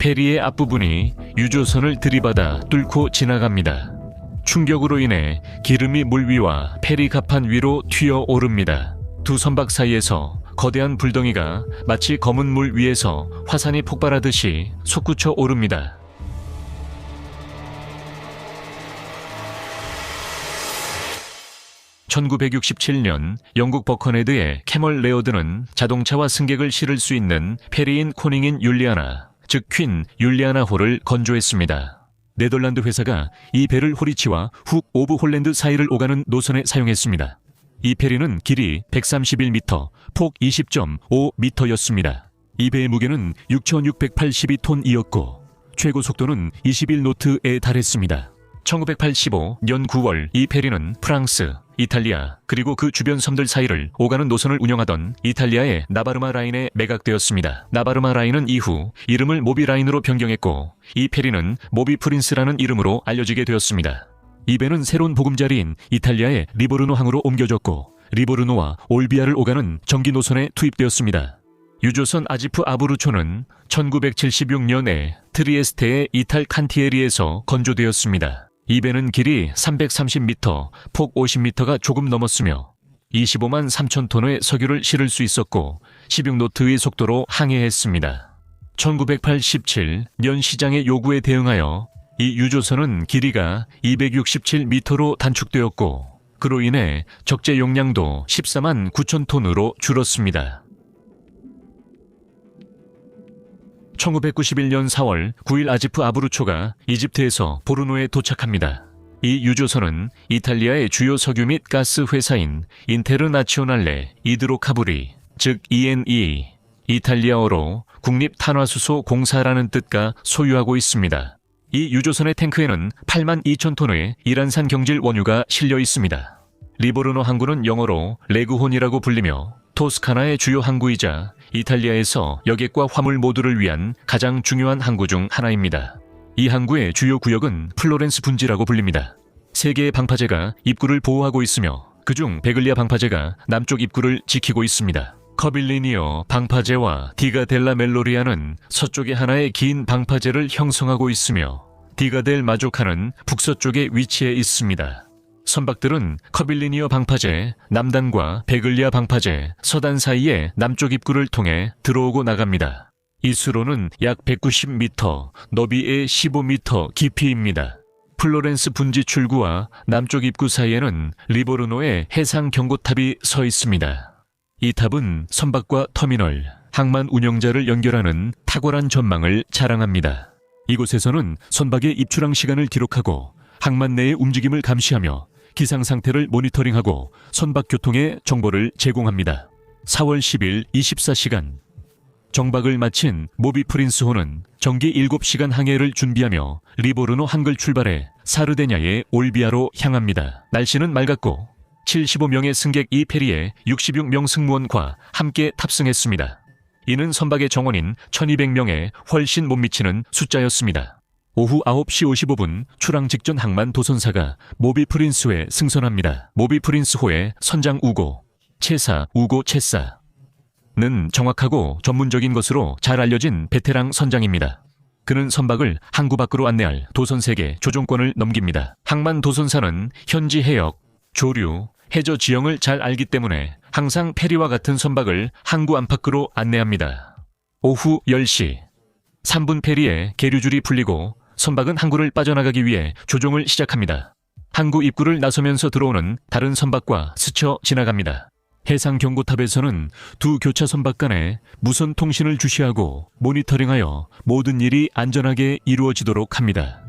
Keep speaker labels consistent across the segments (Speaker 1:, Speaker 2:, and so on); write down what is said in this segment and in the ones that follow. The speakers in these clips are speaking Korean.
Speaker 1: 페리의 앞부분이 유조선을 들이받아 뚫고 지나갑니다. 충격으로 인해 기름이 물 위와 페리 갑판 위로 튀어 오릅니다. 두 선박 사이에서 거대한 불덩이가 마치 검은 물 위에서 화산이 폭발하듯이 솟구쳐 오릅니다. (1967년) 영국 버커네드의 캐멀 레어드는 자동차와 승객을 실을 수 있는 페리인 코닝인 율리아나, 즉 퀸 율리아나호를 건조했습니다. 네덜란드 회사가 이 배를 호리치와 훅 오브 홀랜드 사이를 오가는 노선에 사용했습니다. 이 페리는 길이 131m, 폭 20.5m였습니다. 이 배의 무게는 6,682톤이었고 최고 속도는 21노트에 달했습니다. 1985년 9월 이 페리는 프랑스, 이탈리아 그리고 그 주변 섬들 사이를 오가는 노선을 운영하던 이탈리아의 나바르마 라인에 매각되었습니다. 나바르마 라인은 이후 이름을 모비 라인으로 변경했고 이 페리는 모비 프린스라는 이름으로 알려지게 되었습니다. 이 배는 새로운 보금자리인 이탈리아의 리보르노 항으로 옮겨졌고 리보르노와 올비아를 오가는 정기 노선에 투입되었습니다. 유조선 아지프 아브루초는 1976년에 트리에스테의 이탈 칸티에리에서 건조되었습니다. 이 배는 길이 330m, 폭 50m가 조금 넘었으며 25만 3천 톤의 석유를 실을 수 있었고 16노트의 속도로 항해했습니다. 1987년 시장의 요구에 대응하여 이 유조선은 길이가 267m로 단축되었고 그로 인해 적재 용량도 14만 9천 톤으로 줄었습니다. 1991년 4월 9일 아지프 아브루초가 이집트에서 보르노에 도착합니다. 이 유조선은 이탈리아의 주요 석유 및 가스 회사인 인테르나치오날레 이드로카브리, 즉 ENE, 이탈리아어로 국립탄화수소 공사라는 뜻과 소유하고 있습니다. 이 유조선의 탱크에는 8만 2천 톤의 이란산 경질 원유가 실려 있습니다. 리보르노 항구는 영어로 레그혼이라고 불리며 토스카나의 주요 항구이자 이탈리아에서 여객과 화물 모두를 위한 가장 중요한 항구 중 하나입니다. 이 항구의 주요 구역은 플로렌스 분지라고 불립니다. 3개의 방파제가 입구를 보호하고 있으며 그중 베글리아 방파제가 남쪽 입구를 지키고 있습니다. 커빌리니어 방파제와 디가 델라 멜로리아는 서쪽에 하나의 긴 방파제를 형성하고 있으며 디가 델 마조카는 북서쪽에 위치해 있습니다. 선박들은 커빌리니어 방파제, 남단과 베글리아 방파제, 서단 사이의 남쪽 입구를 통해 들어오고 나갑니다. 이 수로는 약 190m, 너비의 15m 깊이입니다. 플로렌스 분지 출구와 남쪽 입구 사이에는 리보르노의 해상 경고탑이 서 있습니다. 이 탑은 선박과 터미널, 항만 운영자를 연결하는 탁월한 전망을 자랑합니다. 이곳에서는 선박의 입출항 시간을 기록하고 항만 내의 움직임을 감시하며 기상 상태를 모니터링하고 선박 교통의 정보를 제공합니다. 4월 10일 24시간 정박을 마친 모비 프린스호는 정기 7시간 항해를 준비하며 리보르노 항을 출발해 사르데냐의 올비아로 향합니다. 날씨는 맑았고 75명의 승객 이 페리에 66명 승무원과 함께 탑승했습니다. 이는 선박의 정원인 1200명에 훨씬 못 미치는 숫자였습니다. 오후 9시 55분 출항 직전 항만 도선사가 모비 프린스호에 승선합니다. 모비 프린스호의 선장 우고, 채사 우고 채사는 정확하고 전문적인 것으로 잘 알려진 베테랑 선장입니다. 그는 선박을 항구 밖으로 안내할 도선색의 조종권을 넘깁니다. 항만 도선사는 현지 해역, 조류, 해저 지형을 잘 알기 때문에 항상 페리와 같은 선박을 항구 안팎으로 안내합니다. 오후 10시 3분 페리에 계류줄이 풀리고 선박은 항구를 빠져나가기 위해 조종을 시작합니다. 항구 입구를 나서면서 들어오는 다른 선박과 스쳐 지나갑니다. 해상 경고탑에서는 두 교차 선박 간에 무선 통신을 주시하고 모니터링하여 모든 일이 안전하게 이루어지도록 합니다.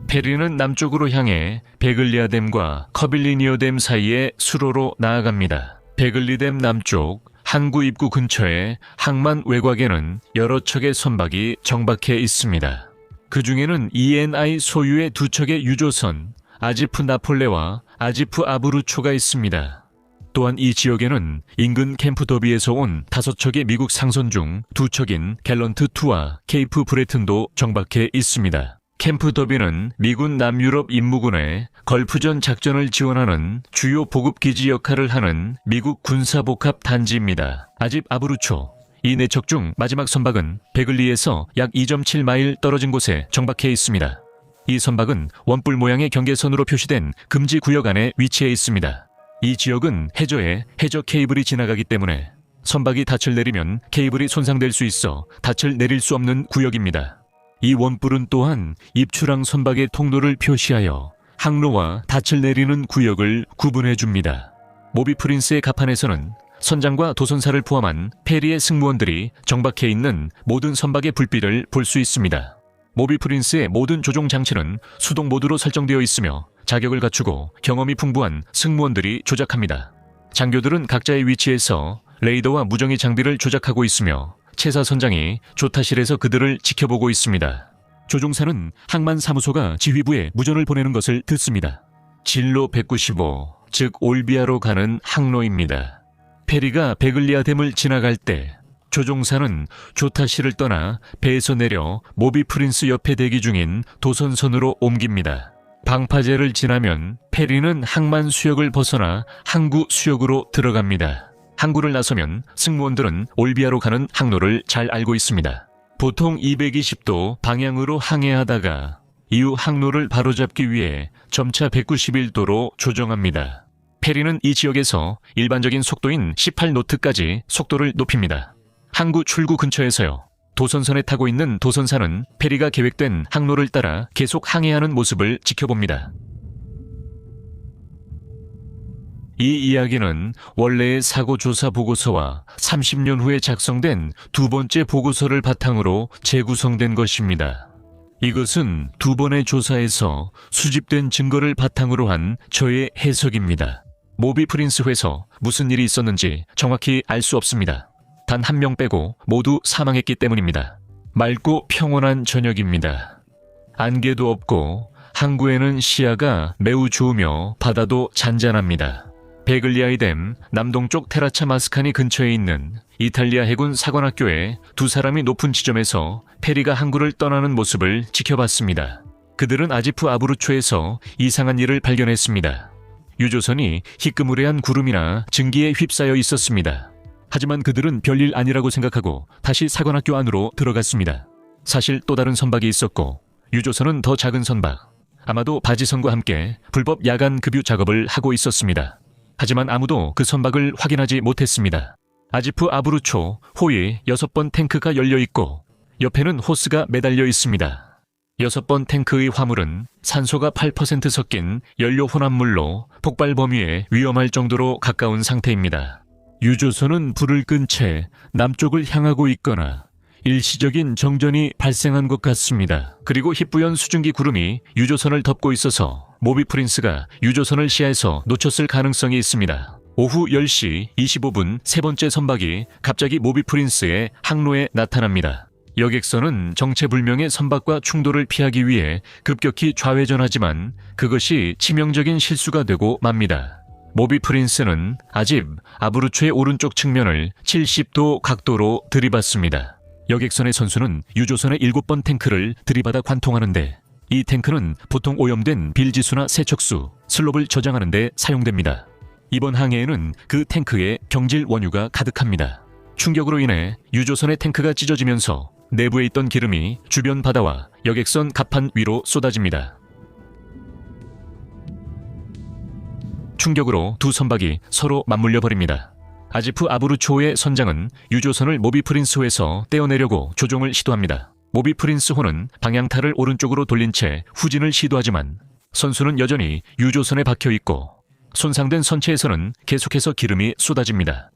Speaker 1: 페리는 남쪽으로 향해 베글리아댐과 커빌리니어댐 사이의 수로로 나아갑니다. 베글리댐 남쪽 항구 입구 근처에 항만 외곽에는 여러 척의 선박이 정박해 있습니다. 그 중에는 ENI 소유의 2척의 유조선 아지프 나폴레와 아지프 아브루초가 있습니다. 또한 이 지역에는 인근 캠프 더비에서 온 5척의 미국 상선 중 2척인 갤런트2와 케이프 브레튼도 정박해 있습니다. 캠프 더비는 미군 남유럽 임무군의 걸프전 작전을 지원하는 주요 보급기지 역할을 하는 미국 군사복합 단지입니다. 아집 아브루초, 이 내척 중 마지막 선박은 베글리에서 약 2.7마일 떨어진 곳에 정박해 있습니다. 이 선박은 원뿔 모양의 경계선으로 표시된 금지 구역 안에 위치해 있습니다. 이 지역은 해저에 해저 케이블이 지나가기 때문에 선박이 닻을 내리면 케이블이 손상될 수 있어 닻을 내릴 수 없는 구역입니다. 이 원뿔은 또한 입출항 선박의 통로를 표시하여 항로와 닻을 내리는 구역을 구분해 줍니다. 모비 프린스의 갑판에서는 선장과 도선사를 포함한 페리의 승무원들이 정박해 있는 모든 선박의 불빛을 볼 수 있습니다. 모비 프린스의 모든 조종 장치는 수동 모드로 설정되어 있으며 자격을 갖추고 경험이 풍부한 승무원들이 조작합니다. 장교들은 각자의 위치에서 레이더와 무정의 장비를 조작하고 있으며 채사 선장이 조타실에서 그들을 지켜보고 있습니다. 조종사는 항만사무소가 지휘부에 무전을 보내는 것을 듣습니다. 진로 195, 즉 올비아로 가는 항로입니다. 페리가 베글리아댐을 지나갈 때 조종사는 조타실을 떠나 배에서 내려 모비 프린스 옆에 대기 중인 도선선으로 옮깁니다. 방파제를 지나면 페리는 항만 수역을 벗어나 항구 수역으로 들어갑니다. 항구를 나서면 승무원들은 올비아로 가는 항로를 잘 알고 있습니다. 보통 220도 방향으로 항해하다가 이후 항로를 바로잡기 위해 점차 191도로 조정합니다. 페리는 이 지역에서 일반적인 속도인 18노트까지 속도를 높입니다. 항구 출구 근처에서요. 도선선에 타고 있는 도선사는 페리가 계획된 항로를 따라 계속 항해하는 모습을 지켜봅니다. 이 이야기는 원래의 사고조사 보고서와 30년 후에 작성된 두 번째 보고서를 바탕으로 재구성된 것입니다. 이것은 두 번의 조사에서 수집된 증거를 바탕으로 한 저의 해석입니다. 모비 프린스 회에서 무슨 일이 있었는지 정확히 알 수 없습니다. 단 한 명 빼고 모두 사망했기 때문입니다. 맑고 평온한 저녁입니다. 안개도 없고 항구에는 시야가 매우 좋으며 바다도 잔잔합니다. 베글리아이 댐 남동쪽 테라차 마스카니 근처에 있는 이탈리아 해군 사관학교에 두 사람이 높은 지점에서 페리가 항구를 떠나는 모습을 지켜봤습니다. 그들은 아지프 아브루초에서 이상한 일을 발견했습니다. 유조선이 희끄무레한 구름이나 증기에 휩싸여 있었습니다. 하지만 그들은 별일 아니라고 생각하고 다시 사관학교 안으로 들어갔습니다. 사실 또 다른 선박이 있었고 유조선은 더 작은 선박, 아마도 바지선과 함께 불법 야간 급유 작업을 하고 있었습니다. 하지만 아무도 그 선박을 확인하지 못했습니다. 아지프 아브루초 호위 6번 탱크가 열려있고 옆에는 호스가 매달려 있습니다. 6번 탱크의 화물은 산소가 8% 섞인 연료 혼합물로 폭발 범위에 위험할 정도로 가까운 상태입니다. 유조선은 불을 끈 채 남쪽을 향하고 있거나 일시적인 정전이 발생한 것 같습니다. 그리고 희뿌연 수증기 구름이 유조선을 덮고 있어서 모비 프린스가 유조선을 시야에서 놓쳤을 가능성이 있습니다. 오후 10시 25분 세 번째 선박이 갑자기 모비 프린스의 항로에 나타납니다. 여객선은 정체불명의 선박과 충돌을 피하기 위해 급격히 좌회전하지만 그것이 치명적인 실수가 되고 맙니다. 모비 프린스는 아집 아브루초의 오른쪽 측면을 70도 각도로 들이받습니다. 여객선의 선수는 유조선의 7번 탱크를 들이받아 관통하는데 이 탱크는 보통 오염된 빌지수나 세척수, 슬롭을 저장하는 데 사용됩니다. 이번 항해에는 그 탱크에 경질 원유가 가득합니다. 충격으로 인해 유조선의 탱크가 찢어지면서 내부에 있던 기름이 주변 바다와 여객선 갑판 위로 쏟아집니다. 충격으로 두 선박이 서로 맞물려 버립니다. 아지프 아브루초의 선장은 유조선을 모비 프린스호에서 떼어내려고 조종을 시도합니다. 모비 프린스호는 방향타를 오른쪽으로 돌린 채 후진을 시도하지만 선수는 여전히 유조선에 박혀 있고 손상된 선체에서는 계속해서 기름이 쏟아집니다.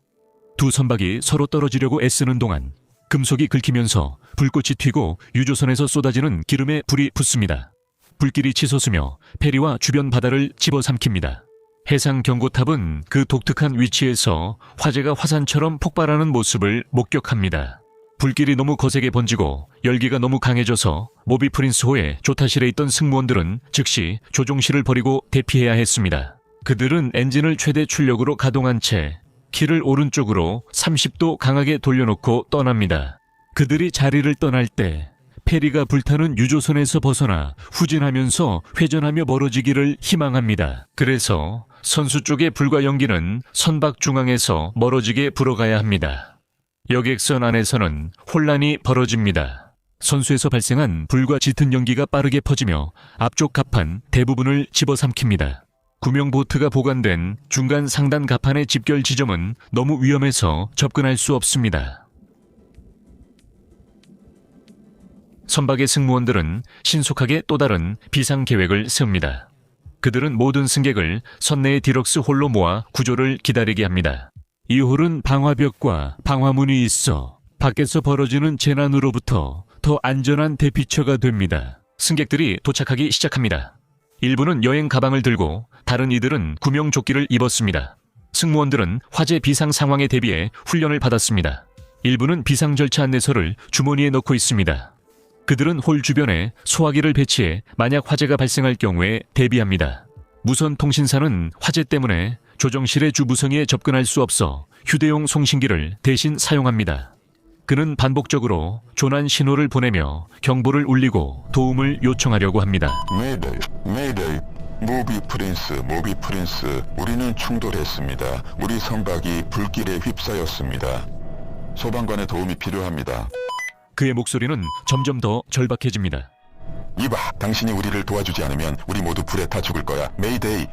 Speaker 1: 두 선박이 서로 떨어지려고 애쓰는 동안 금속이 긁히면서 불꽃이 튀고 유조선에서 쏟아지는 기름에 불이 붙습니다. 불길이 치솟으며 페리와 주변 바다를 집어삼킵니다. 해상 경고탑은 그 독특한 위치에서 화재가 화산처럼 폭발하는 모습을 목격합니다. 불길이 너무 거세게 번지고 열기가 너무 강해져서 모비 프린스호의 조타실에 있던 승무원들은 즉시 조종실을 버리고 대피해야 했습니다. 그들은 엔진을 최대 출력으로 가동한 채 키를 오른쪽으로 30도 강하게 돌려놓고 떠납니다. 그들이 자리를 떠날 때 페리가 불타는 유조선에서 벗어나 후진하면서 회전하며 멀어지기를 희망합니다. 그래서 선수 쪽의 불과 연기는 선박 중앙에서 멀어지게 불어가야 합니다. 여객선 안에서는 혼란이 벌어집니다. 선수에서 발생한 불과 짙은 연기가 빠르게 퍼지며 앞쪽 갑판 대부분을 집어삼킵니다. 구명 보트가 보관된 중간 상단 갑판의 집결 지점은 너무 위험해서 접근할 수 없습니다. 선박의 승무원들은 신속하게 또 다른 비상 계획을 세웁니다. 그들은 모든 승객을 선내의 디럭스 홀로 모아 구조를 기다리게 합니다. 이 홀은 방화벽과 방화문이 있어 밖에서 벌어지는 재난으로부터 더 안전한 대피처가 됩니다. 승객들이 도착하기 시작합니다. 일부는 여행 가방을 들고 다른 이들은 구명조끼를 입었습니다. 승무원들은 화재 비상 상황에 대비해 훈련을 받았습니다. 일부는 비상 절차 안내서를 주머니에 넣고 있습니다. 그들은 홀 주변에 소화기를 배치해 만약 화재가 발생할 경우에 대비합니다. 무선 통신사는 화재 때문에 조정실의 주무성에 접근할 수 없어 휴대용 송신기를 대신 사용합니다. 그는 반복적으로 조난 신호를 보내며 경보를 울리고 도움을 요청하려고 합니다.
Speaker 2: 메이데이, 모비 프린스, 우리는 충돌했습니다. 우리 선박이 불길에 휩싸였습니다. 소방관의 도움이 필요합니다.
Speaker 1: 그의 목소리는 점점 더 절박해집니다.
Speaker 2: 이봐, 당신이 우리를 도와주지 않으면 우리 모두 불에 타 죽을 거야. 메이데이.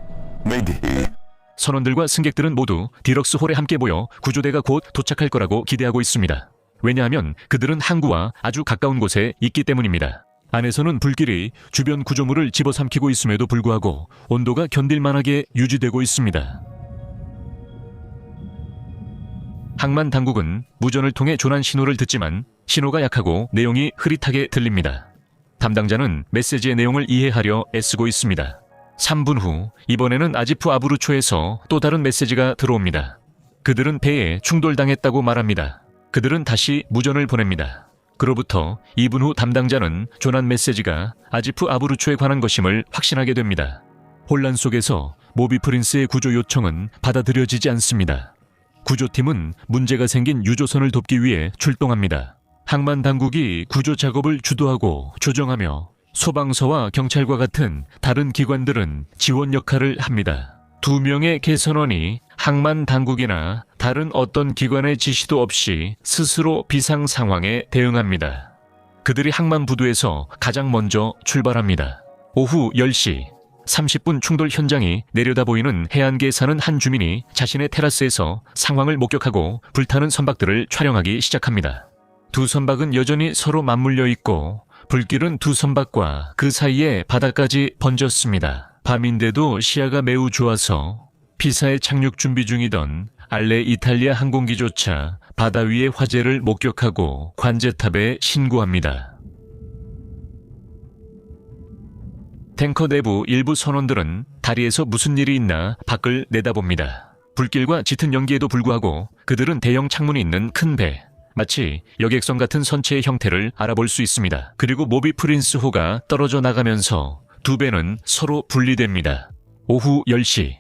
Speaker 1: 선원들과 승객들은 모두 디럭스 홀에 함께 모여 구조대가 곧 도착할 거라고 기대하고 있습니다. 왜냐하면 그들은 항구와 아주 가까운 곳에 있기 때문입니다. 안에서는 불길이 주변 구조물을 집어삼키고 있음에도 불구하고 온도가 견딜만하게 유지되고 있습니다. 항만 당국은 무전을 통해 조난 신호를 듣지만 신호가 약하고 내용이 흐릿하게 들립니다. 담당자는 메시지의 내용을 이해하려 애쓰고 있습니다. 3분 후 이번에는 아지프 아부르초에서 또 다른 메시지가 들어옵니다. 그들은 배에 충돌당했다고 말합니다. 그들은 다시 무전을 보냅니다. 그로부터 2분 후 담당자는 조난 메시지가 아지프 아부르초에 관한 것임을 확신하게 됩니다. 혼란 속에서 모비 프린스의 구조 요청은 받아들여지지 않습니다. 구조팀은 문제가 생긴 유조선을 돕기 위해 출동합니다. 항만 당국이 구조 작업을 주도하고 조정하며 소방서와 경찰과 같은 다른 기관들은 지원 역할을 합니다. 2명의 개선원이 항만 당국이나 다른 어떤 기관의 지시도 없이 스스로 비상 상황에 대응합니다. 그들이 항만 부두에서 가장 먼저 출발합니다. 오후 10시 30분 충돌 현장이 내려다 보이는 해안가에 사는 한 주민이 자신의 테라스에서 상황을 목격하고 불타는 선박들을 촬영하기 시작합니다. 두 선박은 여전히 서로 맞물려 있고 불길은 두 선박과 그 사이에 바다까지 번졌습니다. 밤인데도 시야가 매우 좋아서 피사에 착륙 준비 중이던 알레 이탈리아 항공기조차 바다 위의 화재를 목격하고 관제탑에 신고합니다. 탱커 내부 일부 선원들은 다리에서 무슨 일이 있나 밖을 내다봅니다. 불길과 짙은 연기에도 불구하고 그들은 대형 창문이 있는 큰 배, 마치 여객선 같은 선체의 형태를 알아볼 수 있습니다. 그리고 모비 프린스 호가 떨어져 나가면서 두 배는 서로 분리됩니다. 오후 10시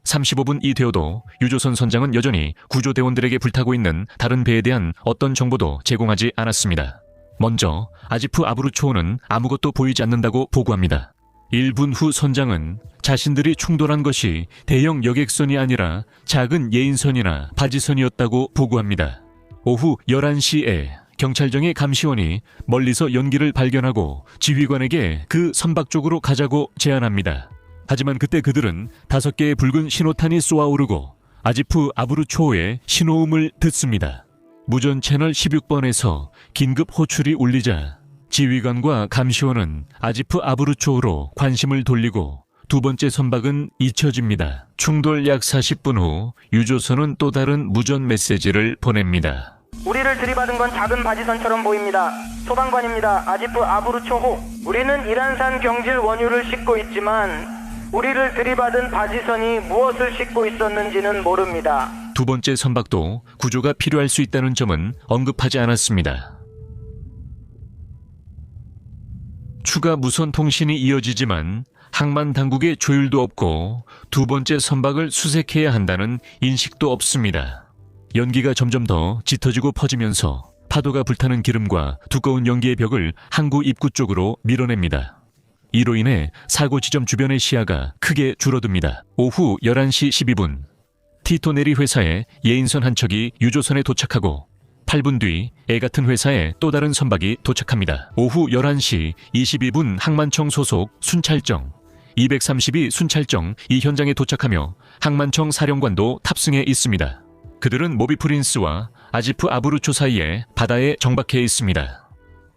Speaker 1: 35분이 되어도 유조선 선장은 여전히 구조대원들에게 불타고 있는 다른 배에 대한 어떤 정보도 제공하지 않았습니다. 먼저 아지프 아부르초호는 아무것도 보이지 않는다고 보고합니다. 1분 후 선장은 자신들이 충돌한 것이 대형 여객선이 아니라 작은 예인선이나 바지선이었다고 보고합니다. 오후 11시에 경찰청의 감시원이 멀리서 연기를 발견하고 지휘관에게 그 선박 쪽으로 가자고 제안합니다. 하지만 그때 그들은 5개의 붉은 신호탄이 쏘아오르고 아지프 아부르초호의 신호음을 듣습니다. 무전 채널 16번에서 긴급 호출이 울리자 지휘관과 감시원은 아지프 아부르초호로 관심을 돌리고 두 번째 선박은 잊혀집니다. 충돌 약 40분 후 유조선은 또 다른 무전 메시지를 보냅니다.
Speaker 3: 우리를 들이받은 건 작은 바지선처럼 보입니다. 소방관입니다. 아지프 아부르초호. 우리는 이란산 경질 원유를 싣고 있지만 우리를 들이받은 바지선이 무엇을 싣고 있었는지는 모릅니다.
Speaker 1: 두 번째 선박도 구조가 필요할 수 있다는 점은 언급하지 않았습니다. 추가 무선 통신이 이어지지만 항만 당국의 조율도 없고 두 번째 선박을 수색해야 한다는 인식도 없습니다. 연기가 점점 더 짙어지고 퍼지면서 파도가 불타는 기름과 두꺼운 연기의 벽을 항구 입구 쪽으로 밀어냅니다. 이로 인해 사고 지점 주변의 시야가 크게 줄어듭니다. 오후 11시 12분 티토네리 회사의 예인선 한 척이 유조선에 도착하고 8분 뒤 애같은 회사에 또 다른 선박이 도착합니다. 오후 11시 22분 항만청 소속 순찰정 232 순찰정 이 현장에 도착하며 항만청 사령관도 탑승해 있습니다. 그들은 모비 프린스와 아지프 아브루초 사이에 바다에 정박해 있습니다.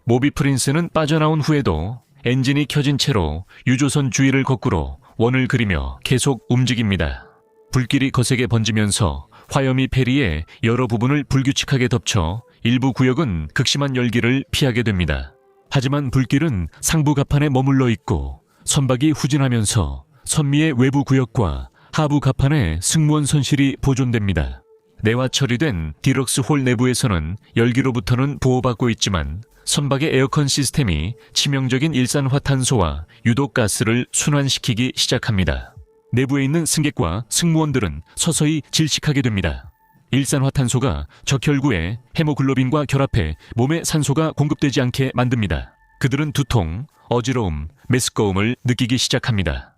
Speaker 1: 모비 프린스는 빠져나온 후에도 엔진이 켜진 채로 유조선 주위를 거꾸로 원을 그리며 계속 움직입니다. 불길이 거세게 번지면서 화염이 페리의 여러 부분을 불규칙하게 덮쳐 일부 구역은 극심한 열기를 피하게 됩니다. 하지만 불길은 상부 갑판에 머물러 있고 선박이 후진하면서 선미의 외부 구역과 하부 갑판에 승무원 선실이 보존됩니다. 내화 처리된 디럭스 홀 내부에서는 열기로부터는 보호받고 있지만 선박의 에어컨 시스템이 치명적인 일산화탄소와 유독가스를 순환시키기 시작합니다. 내부에 있는 승객과 승무원들은 서서히 질식하게 됩니다. 일산화탄소가 적혈구에 헤모글로빈과 결합해 몸에 산소가 공급되지 않게 만듭니다. 그들은 두통, 어지러움, 메스꺼움을 느끼기 시작합니다.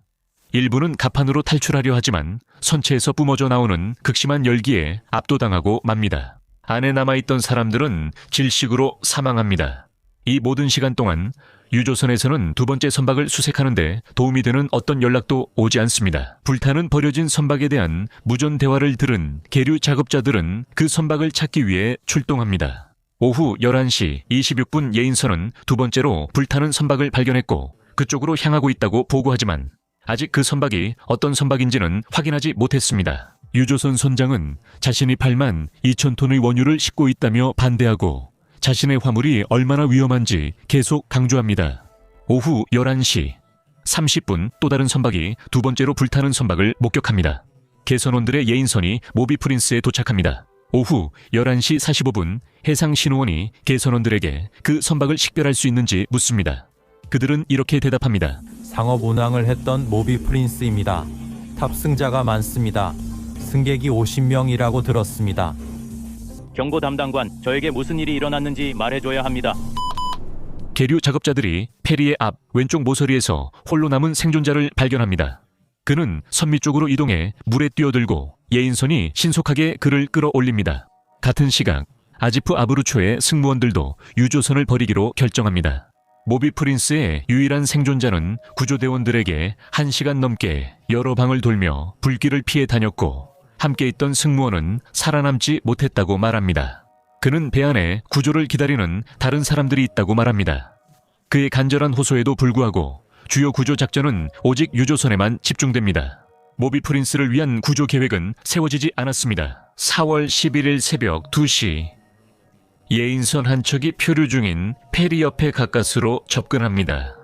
Speaker 1: 일부는 갑판으로 탈출하려 하지만 선체에서 뿜어져 나오는 극심한 열기에 압도당하고 맙니다. 안에 남아있던 사람들은 질식으로 사망합니다. 이 모든 시간 동안 유조선에서는 두 번째 선박을 수색하는데 도움이 되는 어떤 연락도 오지 않습니다. 불타는 버려진 선박에 대한 무전 대화를 들은 계류 작업자들은 그 선박을 찾기 위해 출동합니다. 오후 11시 26분 예인선은 두 번째로 불타는 선박을 발견했고 그쪽으로 향하고 있다고 보고하지만 아직 그 선박이 어떤 선박인지는 확인하지 못했습니다. 유조선 선장은 자신이 8만 2천 톤의 원유를 싣고 있다며 반대하고 자신의 화물이 얼마나 위험한지 계속 강조합니다. 오후 11시 30분 또 다른 선박이 두 번째로 불타는 선박을 목격합니다. 개선원들의 예인선이 모비 프린스에 도착합니다. 오후 11시 45분 해상 신호원이 개선원들에게 그 선박을 식별할 수 있는지 묻습니다. 그들은 이렇게 대답합니다.
Speaker 4: 상업 운항을 했던 모비 프린스입니다. 탑승자가 많습니다. 승객이 50명이라고 들었습니다.
Speaker 5: 경보 담당관, 저에게 무슨 일이 일어났는지 말해줘야 합니다.
Speaker 1: 계류 작업자들이 페리의 앞 왼쪽 모서리에서 홀로 남은 생존자를 발견합니다. 그는 선미 쪽으로 이동해 물에 뛰어들고 예인선이 신속하게 그를 끌어올립니다. 같은 시각 아지프 아브루초의 승무원들도 유조선을 버리기로 결정합니다. 모비 프린스의 유일한 생존자는 구조대원들에게 1시간 넘게 여러 방을 돌며 불길을 피해 다녔고 함께 있던 승무원은 살아남지 못했다고 말합니다. 그는 배 안에 구조를 기다리는 다른 사람들이 있다고 말합니다. 그의 간절한 호소에도 불구하고 주요 구조 작전은 오직 유조선에만 집중됩니다. 모비 프린스를 위한 구조 계획은 세워지지 않았습니다. 4월 11일 새벽 2시 예인선 한 척이 표류 중인 페리 옆에 가까스로 접근합니다.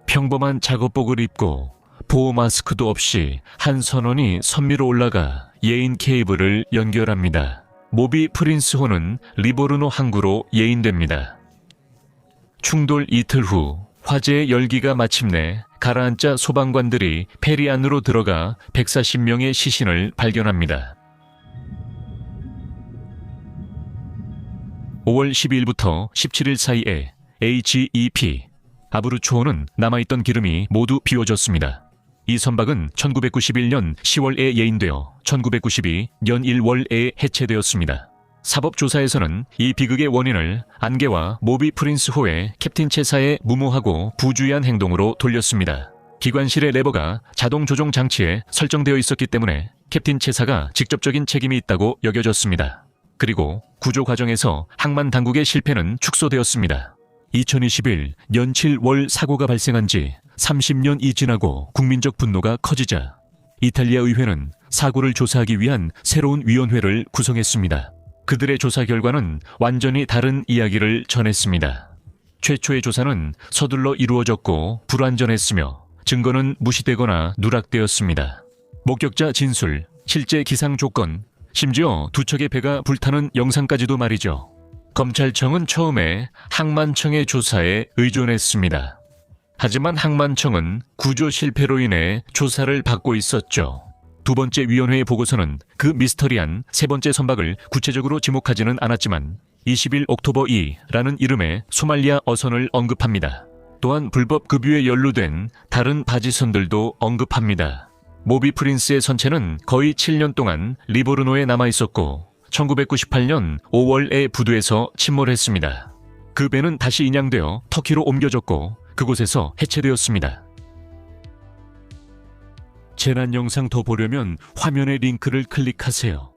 Speaker 1: 평범한 작업복을 입고 보호 마스크도 없이 한 선원이 선미로 올라가 예인 케이블을 연결합니다. 모비 프린스호는 리보르노 항구로 예인됩니다. 충돌 이틀 후 화재의 열기가 마침내 가라앉자 소방관들이 페리 안으로 들어가 140명의 시신을 발견합니다. 5월 12일부터 17일 사이에 HEP 아브루초호는 남아있던 기름이 모두 비워졌습니다. 이 선박은 1991년 10월에 예인되어 1992년 1월에 해체되었습니다. 사법조사에서는 이 비극의 원인을 안개와 모비 프린스호의 캡틴 채사의 무모하고 부주의한 행동으로 돌렸습니다. 기관실의 레버가 자동 조종 장치에 설정되어 있었기 때문에 캡틴 채사가 직접적인 책임이 있다고 여겨졌습니다. 그리고 구조 과정에서 항만 당국의 실패는 축소되었습니다. 2021년 7월 사고가 발생한 지 30년이 지나고 국민적 분노가 커지자 이탈리아 의회는 사고를 조사하기 위한 새로운 위원회를 구성했습니다. 그들의 조사 결과는 완전히 다른 이야기를 전했습니다. 최초의 조사는 서둘러 이루어졌고 불완전했으며 증거는 무시되거나 누락되었습니다. 목격자 진술, 실제 기상 조건, 심지어 두 척의 배가 불타는 영상까지도 말이죠. 검찰청은 처음에 항만청의 조사에 의존했습니다. 하지만 항만청은 구조 실패로 인해 조사를 받고 있었죠. 두 번째 위원회의 보고서는 그 미스터리한 세 번째 선박을 구체적으로 지목하지는 않았지만 20일 옥토버 2라는 이름의 소말리아 어선을 언급합니다. 또한 불법 급유에 연루된 다른 바지선들도 언급합니다. 모비 프린스의 선체는 거의 7년 동안 리보르노에 남아있었고 1998년 5월에 부두에서 침몰했습니다. 그 배는 다시 인양되어 터키로 옮겨졌고 그곳에서 해체되었습니다. 재난 영상 더 보려면 화면의 링크를 클릭하세요.